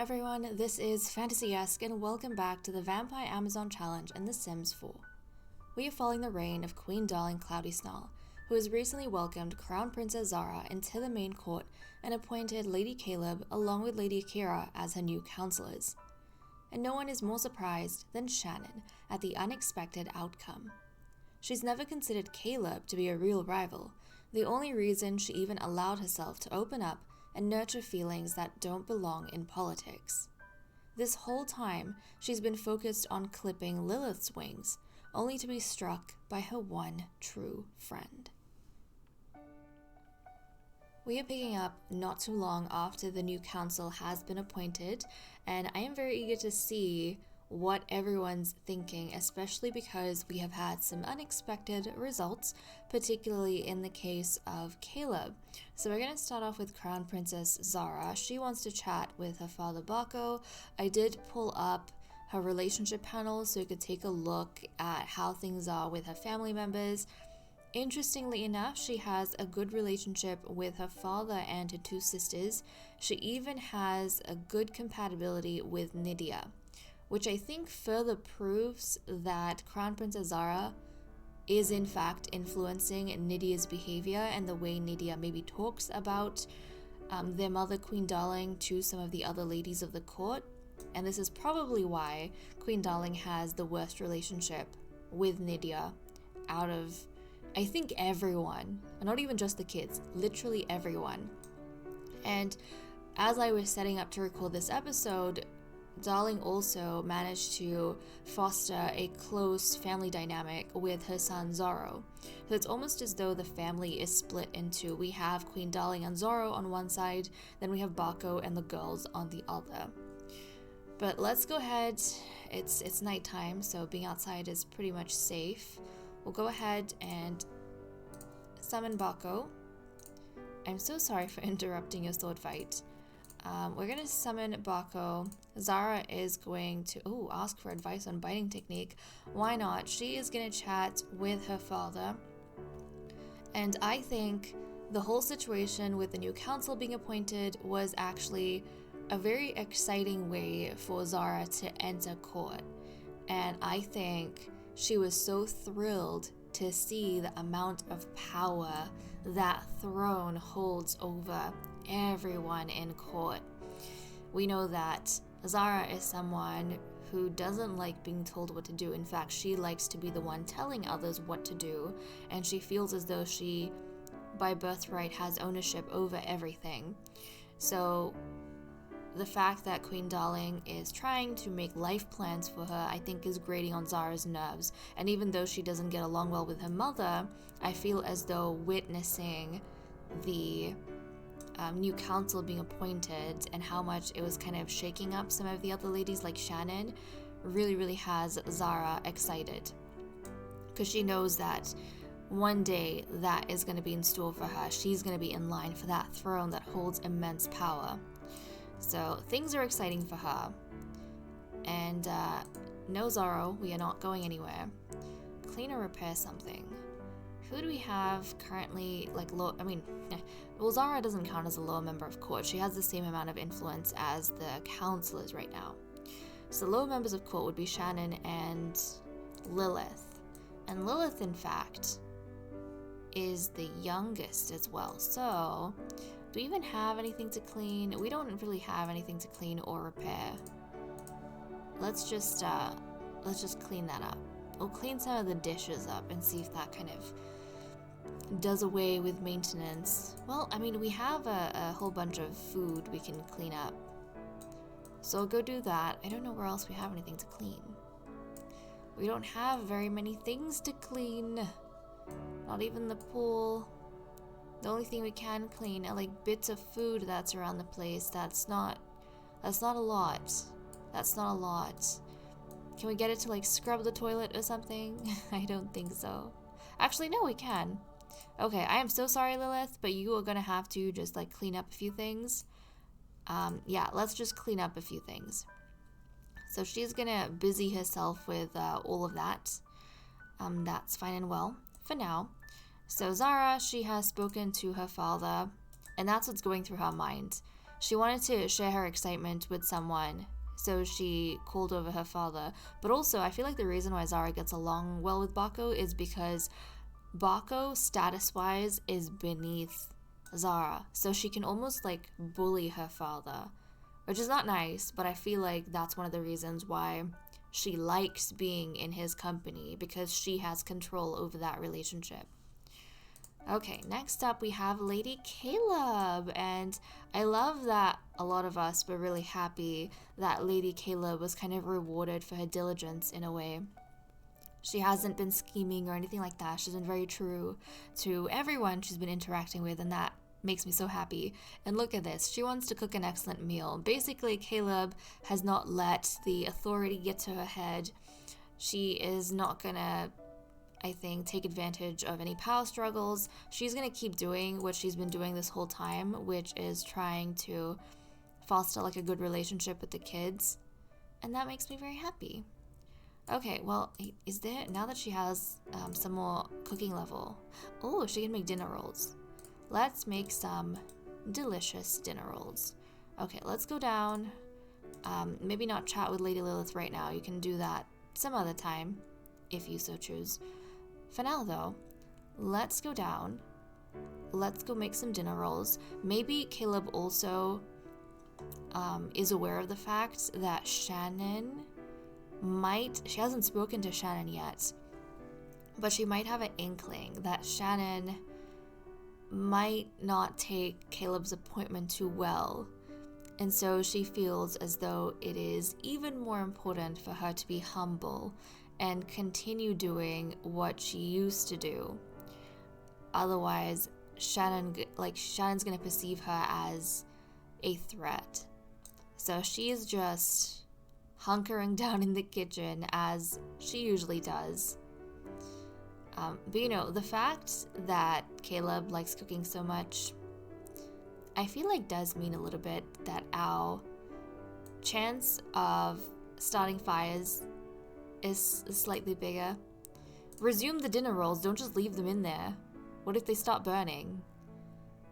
everyone, this is Fantasy-esque and welcome back to the Vampire Amazon Challenge in The Sims 4. We are following the reign of Queen Darling Cloudy Snarl, who has recently welcomed Crown Princess Zara into the main court and appointed Lady Caleb along with Lady Akira as her new counselors. And no one is more surprised than Shannon at the unexpected outcome. She's never considered Caleb to be a real rival, the only reason she even allowed herself to open up and nurture feelings that don't belong in politics. This whole time, she's been focused on clipping Lilith's wings, only to be struck by her one true friend. We are picking up not too long after the new council has been appointed, and I am very eager to see what everyone's thinking, especially because we have had some unexpected results, particularly in the case of Caleb. So we're going to start off with Crown Princess Zara. She wants to chat with her father Baco. I did pull up her relationship panel so you could take a look at how things are with her family members. Interestingly enough, she has a good relationship with her father and her two sisters. She even has a good compatibility with Nydia, which I think further proves that Crown Princess Zara is in fact influencing Nydia's behavior and the way Nydia maybe talks about their mother Queen Darling to some of the other ladies of the court. And this is probably why Queen Darling has the worst relationship with Nydia out of, I think, everyone, not even just the kids, literally everyone. And as I was setting up to record this episode, Darling also managed to foster a close family dynamic with her son Zorro. So it's almost as though the family is split into, we have Queen Darling and Zorro on one side, then we have Baco and the girls on the other. But let's go ahead, it's nighttime, so being outside is pretty much safe. We'll go ahead and summon Baco. I'm so sorry for interrupting your sword fight. We're going to summon Baco. Zara is going to ask for advice on biting technique. Why not? She is going to chat with her father. And I think the whole situation with the new council being appointed was actually a very exciting way for Zara to enter court. And I think she was so thrilled to see the amount of power that throne holds over everyone in court. We know that Zara is someone who doesn't like being told what to do. In fact, she likes to be the one telling others what to do, and she feels as though she, by birthright, has ownership over everything. So the fact that Queen Darling is trying to make life plans for her, I think, is grating on Zara's nerves. And even though she doesn't get along well with her mother, I feel as though witnessing the new council being appointed and how much it was kind of shaking up some of the other ladies like Shannon really has Zara excited, because she knows that one day that is going to be in store for her. She's going to be in line for that throne that holds immense power. So things are exciting for her. And no, Zorro, we are not going anywhere. Clean or repair something. Who do we have currently, Zara doesn't count as a lower member of court. She has the same amount of influence as the counselors right now. So lower members of court would be Shannon and Lilith. And Lilith, in fact, is the youngest as well. So do we even have anything to clean? We don't really have anything to clean or repair. Let's just clean that up. We'll clean some of the dishes up and see if that kind of does away with maintenance. Well, I mean, we have a whole bunch of food we can clean up. So I'll go do that. I don't know where else we have anything to clean. We don't have very many things to clean. Not even the pool. The only thing we can clean are like bits of food that's around the place. That's not a lot. That's not a lot. Can we get it to like scrub the toilet or something? I don't think so. Actually, no, we can. Okay, I am so sorry, Lilith, but you are gonna have to just like clean up a few things. Yeah, let's just clean up a few things. So she's gonna busy herself with all of that. That's fine and well for now. So Zara, she has spoken to her father, and that's what's going through her mind. She wanted to share her excitement with someone, so she called over her father. But also, I feel like the reason why Zara gets along well with Bako is because Bako, status-wise, is beneath Zara. So she can almost, like, bully her father, which is not nice, but I feel like that's one of the reasons why she likes being in his company, because she has control over that relationship. Okay, next up we have Lady Caleb, and I love that a lot of us were really happy that Lady Caleb was kind of rewarded for her diligence in a way. She hasn't been scheming or anything like that. She's been very true to everyone she's been interacting with, and that makes me so happy. And look at this. She wants to cook an excellent meal. Basically, Caleb has not let the authority get to her head. She is not gonna, I think, take advantage of any power struggles. She's gonna keep doing what she's been doing this whole time, which is trying to foster like a good relationship with the kids. And that makes me very happy. Okay, well, is there, now that she has some more cooking level, oh, she can make dinner rolls. Let's make some delicious dinner rolls. Okay, let's go down. Maybe not chat with Lady Lilith right now. You can do that some other time, if you so choose. For now, though, let's go down. Let's go make some dinner rolls. Maybe Caleb also is aware of the fact that Shannon she hasn't spoken to Shannon yet, but she might have an inkling that Shannon might not take Caleb's appointment too well, and so she feels as though it is even more important for her to be humble and continue doing what she used to do. Otherwise, Shannon's gonna perceive her as a threat. So she's just hunkering down in the kitchen as she usually does. But you know, the fact that Caleb likes cooking so much, I feel like does mean a little bit that our chance of starting fires is slightly bigger. Resume the dinner rolls, don't just leave them in there. What if they stop burning?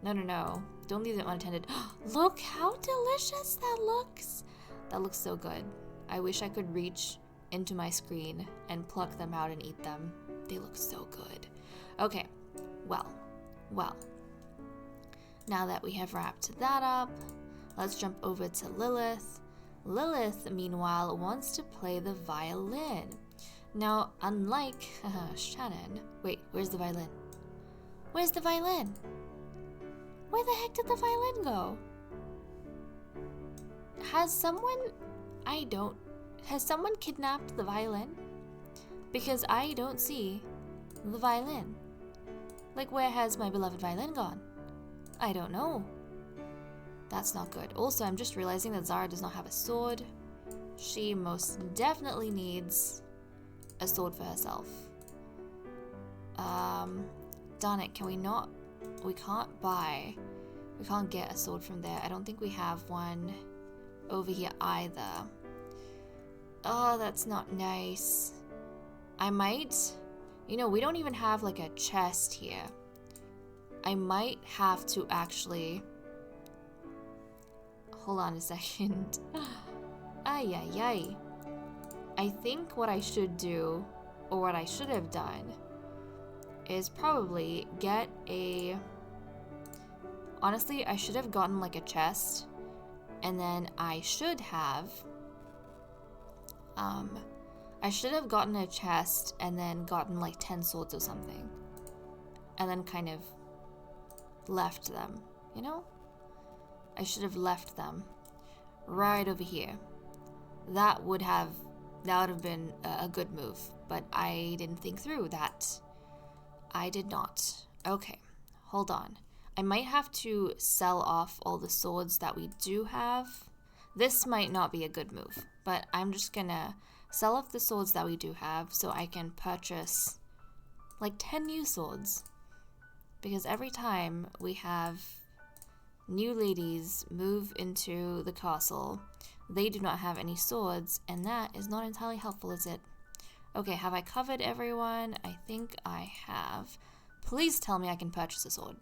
No. Don't leave them unattended. Look how delicious that looks. That looks so good. I wish I could reach into my screen and pluck them out and eat them. They look so good. Okay, well. Now that we have wrapped that up, let's jump over to Lilith. Lilith, meanwhile, wants to play the violin. Now, unlike Shannon... Wait, where's the violin? Where's the violin? Where the heck did the violin go? Has someone kidnapped the violin? Because I don't see the violin. Like, where has my beloved violin gone? I don't know. That's not good. Also, I'm just realizing that Zara does not have a sword. She most definitely needs a sword for herself. Darn it, we can't get a sword from there. I don't think we have one over here either. Oh, that's not nice. We don't even have like a chest here. I might have to actually... Hold on a second. Ay. I think what I should do, or what I should have done, is probably get a... Honestly, I should have gotten like a chest, and then I should have gotten a chest and then gotten like 10 swords or something, and then kind of left them, you know? I should have left them right over here. That would have been a good move, but I didn't think through that. I did not. Okay, hold on. I might have to sell off all the swords that we do have. This might not be a good move, but I'm just gonna sell off the swords that we do have so I can purchase like 10 new swords. Because every time we have new ladies move into the castle, they do not have any swords, and that is not entirely helpful, is it? Okay, have I covered everyone? I think I have. Please tell me I can purchase a sword.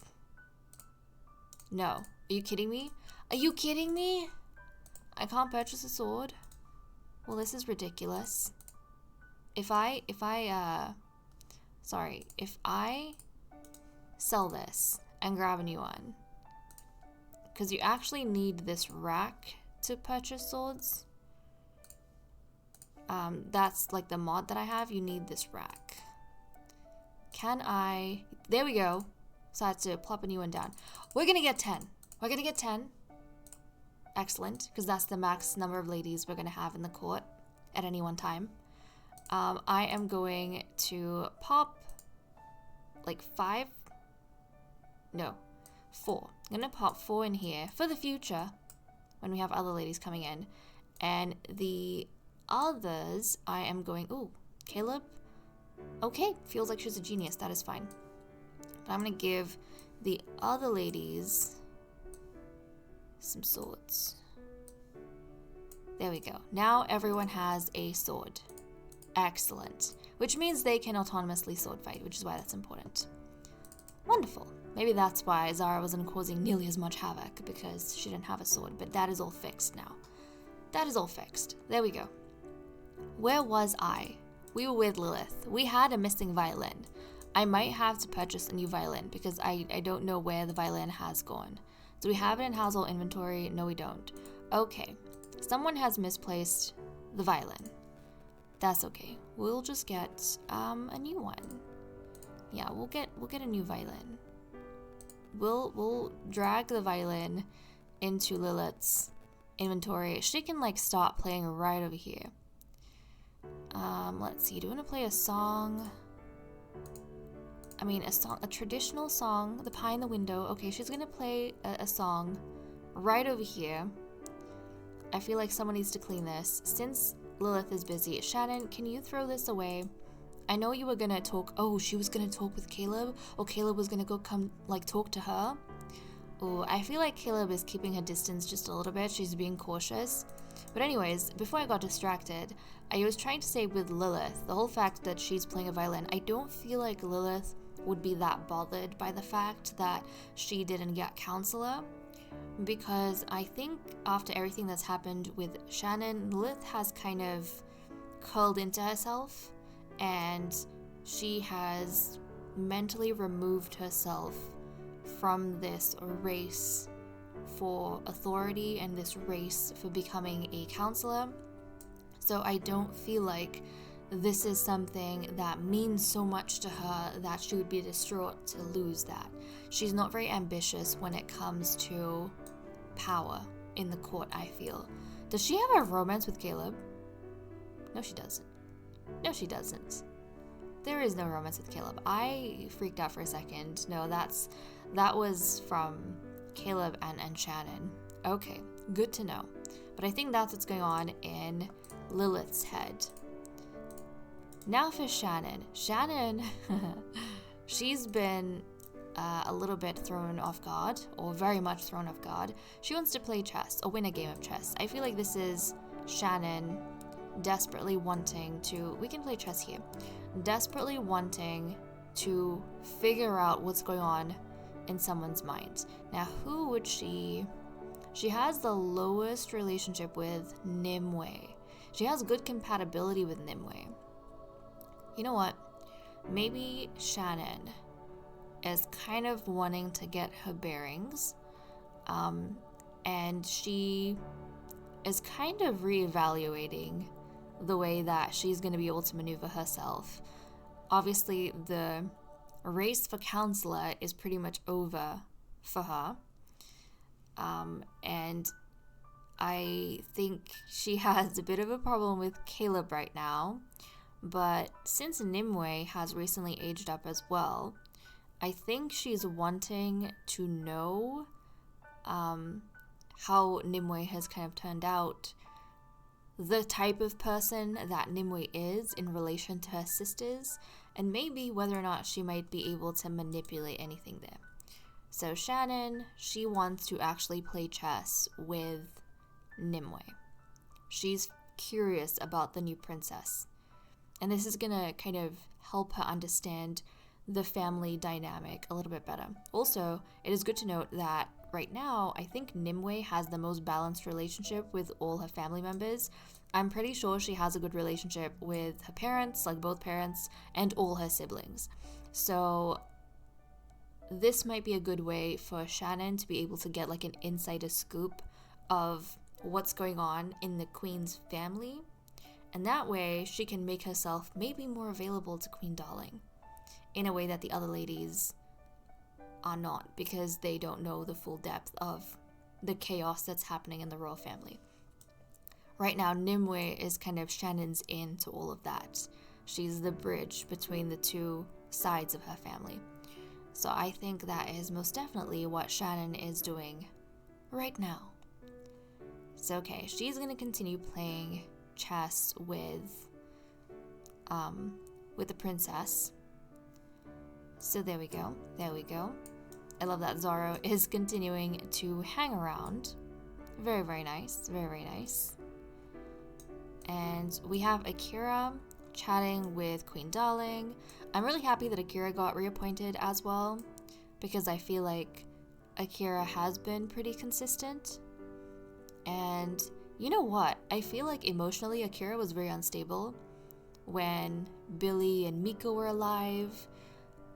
No. Are you kidding me? Are you kidding me? I can't purchase a sword? Well, this is ridiculous. If I sell this and grab a new one, because you actually need this rack to purchase swords. That's like the mod that I have. You need this rack. Can I? There we go. So I had to plop a new one down. We're gonna get 10. We're gonna get 10. Excellent, because that's the max number of ladies we're gonna have in the court at any one time. I am going to pop like 5. No, 4. I'm gonna pop 4 in here for the future when we have other ladies coming in, and the others I am going. Ooh, Caleb. Okay, feels like she's a genius. That is fine. But I'm gonna give the other ladies some swords. There we go. Now everyone has a sword. Excellent. Which means they can autonomously sword fight, which is why that's important. Wonderful. Maybe that's why Zara wasn't causing nearly as much havoc, because she didn't have a sword, but that is all fixed now. That is all fixed. There we go. Where was I? We were with Lilith. We had a missing violin. I might have to purchase a new violin because I don't know where the violin has gone. Do we have it in household inventory? No, we don't. Okay. Someone has misplaced the violin. That's okay. We'll just get a new one. Yeah, we'll get a new violin. We'll drag the violin into Lilith's inventory. She can like stop playing right over here. Let's see. Do you want to play a song? I mean, a traditional song. The Pie in the Window. Okay, she's gonna play a song right over here. I feel like someone needs to clean this since Lilith is busy. Shannon, can you throw this away? I know you were gonna talk. Oh, she was gonna talk with Caleb? Or Caleb was gonna go come, like, talk to her? Oh, I feel like Caleb is keeping her distance just a little bit. She's being cautious. But anyways, before I got distracted, I was trying to say with Lilith, the whole fact that she's playing a violin, I don't feel like Lilith would be that bothered by the fact that she didn't get counselor. Because I think after everything that's happened with Shannon, Lilith has kind of curled into herself, and she has mentally removed herself from this race for authority and this race for becoming a counselor. So I don't feel like this is something that means so much to her that she would be distraught to lose that. She's not very ambitious when it comes to power in the court, I feel. Does she have a romance with Caleb? No, she doesn't. No, she doesn't. There is no romance with Caleb. I freaked out for a second. No, that was from Caleb and Shannon. Okay, good to know. But I think that's what's going on in Lilith's head. Now for Shannon. Shannon, she's been a little bit thrown off guard, or very much thrown off guard. She wants to play chess, or win a game of chess. I feel like this is Shannon desperately wanting to, we can play chess here, desperately wanting to figure out what's going on in someone's mind. Now, who would she has the lowest relationship with Nimue. She has good compatibility with Nimue. You know what? Maybe Shannon is kind of wanting to get her bearings, and she is kind of reevaluating the way that she's going to be able to maneuver herself. Obviously, the race for counselor is pretty much over for her, and I think she has a bit of a problem with Caleb right now. But since Nimue has recently aged up as well, I think she's wanting to know how Nimue has kind of turned out, the type of person that Nimue is in relation to her sisters, and maybe whether or not she might be able to manipulate anything there. So Shannon, she wants to actually play chess with Nimue. She's curious about the new princess. And this is going to kind of help her understand the family dynamic a little bit better. Also, it is good to note that right now, I think Nimue has the most balanced relationship with all her family members. I'm pretty sure she has a good relationship with her parents, like both parents, and all her siblings. So this might be a good way for Shannon to be able to get like an insider scoop of what's going on in the Queen's family. And that way she can make herself maybe more available to Queen Darling in a way that the other ladies are not, because they don't know the full depth of the chaos that's happening in the royal family. Right now, Nimue is kind of Shannon's in to all of that. She's the bridge between the two sides of her family. So I think that is most definitely what Shannon is doing right now. So okay, she's going to continue playing chess with the princess. So there we go. I love that Zara is continuing to hang around. Very, very nice. Very, very nice. And we have Akira chatting with Queen Darling. I'm really happy that Akira got reappointed as well, because I feel like Akira has been pretty consistent. And you know what? I feel like emotionally Akira was very unstable when Billy and Miko were alive.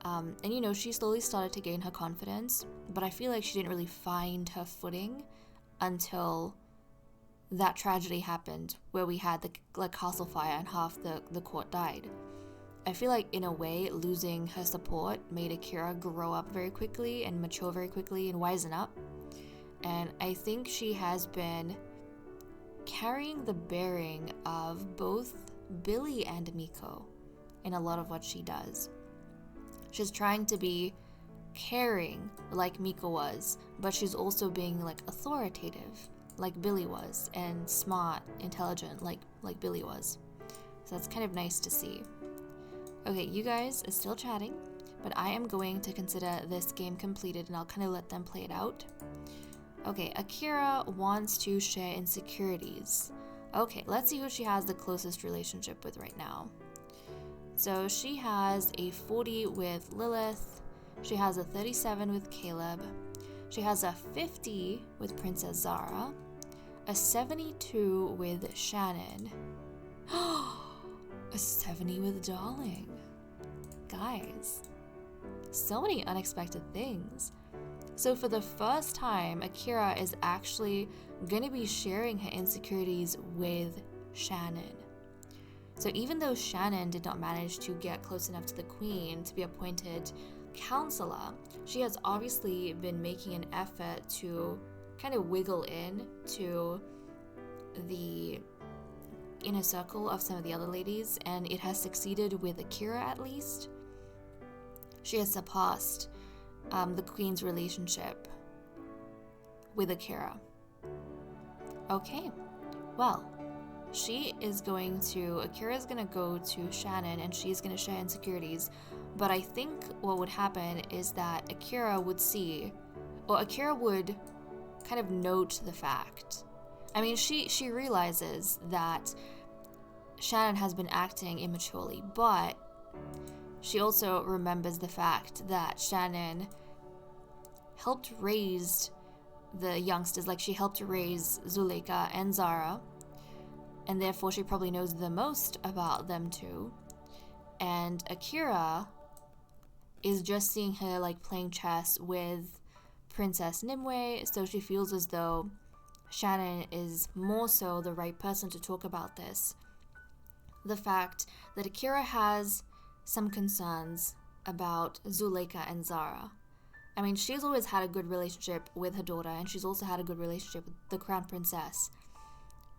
And you know, she slowly started to gain her confidence, but I feel like she didn't really find her footing until that tragedy happened where we had the castle fire and half the court died. I feel like in a way losing her support made Akira grow up very quickly and mature very quickly and wisen up. And I think she has been carrying the bearing of both Billy and Miko in a lot of what she does. She's trying to be caring like Miko was, but she's also being like authoritative like Billy was, and smart, intelligent like Billy was. So that's kind of nice to see. Okay, you guys are still chatting, but I am going to consider this game completed and I'll kind of let them play it out. Okay, Akira wants to share insecurities. Okay, let's see who she has the closest relationship with right now. So she has a 40 with Lilith, she has a 37 with Caleb, she has a 50 with Princess Zara, a 72 with Shannon, a 70 with Darling. Guys, so many unexpected things. So for the first time, Akira is actually going to be sharing her insecurities with Shannon. So even though Shannon did not manage to get close enough to the Queen to be appointed counselor, she has obviously been making an effort to kind of wiggle in to the inner circle of some of the other ladies, and it has succeeded with Akira at least. She has surpassed the Queen's relationship with Akira. Okay, well, Akira's gonna go to Shannon and she's gonna share insecurities, but I think what would happen is that Akira would kind of note the fact. I mean, she realizes that Shannon has been acting immaturely, but she also remembers the fact that Shannon helped raise the youngsters, like she helped raise Zuleika and Zara, and therefore she probably knows the most about them too. And Akira is just seeing her like playing chess with Princess Nimue, so she feels as though Shannon is more so the right person to talk about this. The fact that Akira has some concerns about Zuleika and Zara. I mean, she's always had a good relationship with her daughter, and she's also had a good relationship with the Crown Princess.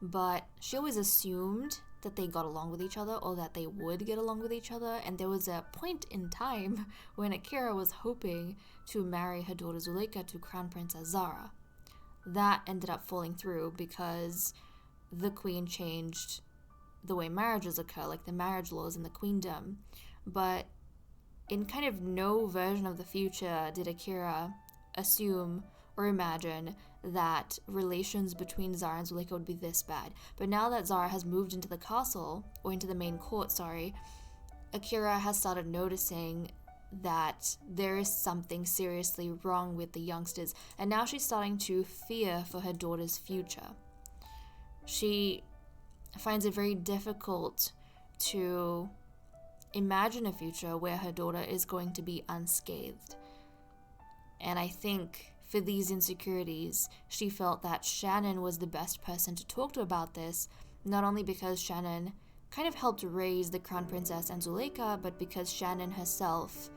But she always assumed that they got along with each other, or that they would get along with each other, and there was a point in time when Akira was hoping to marry her daughter Zuleika to Crown Princess Zara. That ended up falling through because the Queen changed the way marriages occur, like the marriage laws in the Queendom. But in kind of no version of the future did Akira assume or imagine that relations between Zara and Zuleika would be this bad. But now that Zara has moved into the castle, or into the main court, Akira has started noticing that there is something seriously wrong with the youngsters, and now she's starting to fear for her daughter's future. She finds it very difficult to imagine a future where her daughter is going to be unscathed. And I think for these insecurities, she felt that Shannon was the best person to talk to about this, not only because Shannon kind of helped raise the Crown Princess and Zuleika, but because Shannon herself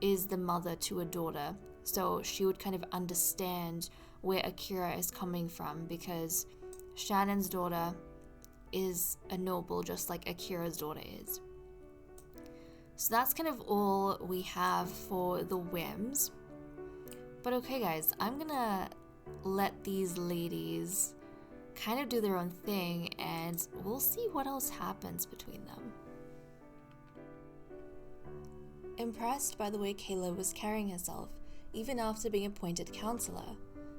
is the mother to a daughter. So she would kind of understand where Akira is coming from, because Shannon's daughter is a noble just like Akira's daughter is. So that's kind of all we have for the whims. But okay guys, I'm gonna let these ladies kind of do their own thing and we'll see what else happens between them. Impressed by the way Caleb was carrying herself, even after being appointed counselor,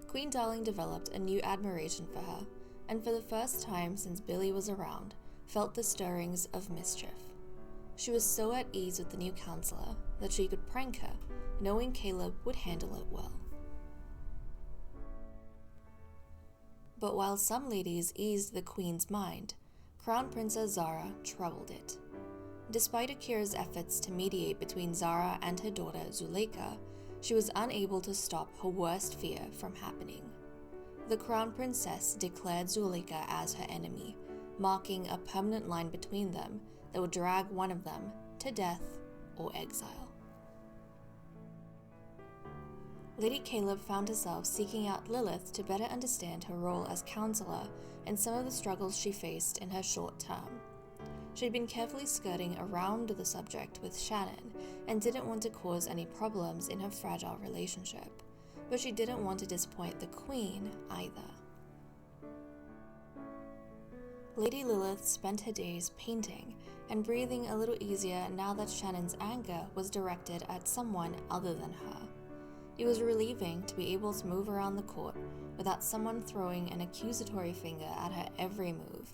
Queen Darling developed a new admiration for her, and for the first time since Billy was around, felt the stirrings of mischief. She was so at ease with the new counselor that she could prank her, knowing Caleb would handle it well. But while some ladies eased the Queen's mind, Crown Princess Zara troubled it. Despite Akira's efforts to mediate between Zara and her daughter Zuleika, she was unable to stop her worst fear from happening. The Crown Princess declared Zuleika as her enemy, marking a permanent line between them that would drag one of them to death or exile. Lady Caleb found herself seeking out Lilith to better understand her role as counselor and some of the struggles she faced in her short term. She'd been carefully skirting around the subject with Shannon and didn't want to cause any problems in her fragile relationship, but she didn't want to disappoint the Queen either. Lady Lilith spent her days painting and breathing a little easier now that Shannon's anger was directed at someone other than her. It was relieving to be able to move around the court without someone throwing an accusatory finger at her every move,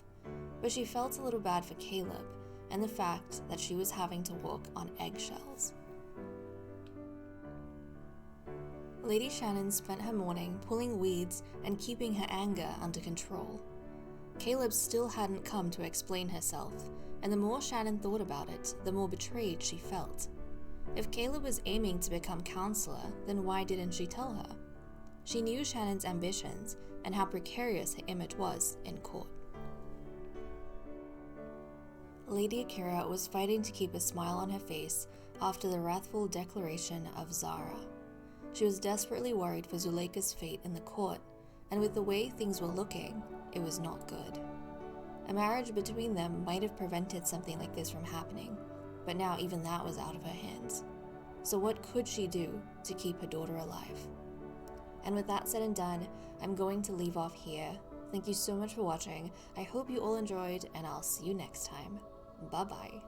but she felt a little bad for Caleb and the fact that she was having to walk on eggshells. Lady Shannon spent her morning pulling weeds and keeping her anger under control. Caleb still hadn't come to explain herself, and the more Shannon thought about it, the more betrayed she felt. If Caleb was aiming to become counselor, then why didn't she tell her? She knew Shannon's ambitions and how precarious her image was in court. Lady Akira was fighting to keep a smile on her face after the wrathful declaration of Zara. She was desperately worried for Zuleika's fate in the court, and with the way things were looking, it was not good. A marriage between them might have prevented something like this from happening, but now even that was out of her hands. So what could she do to keep her daughter alive? And with that said and done, I'm going to leave off here. Thank you so much for watching. I hope you all enjoyed, and I'll see you next time. Bye-bye.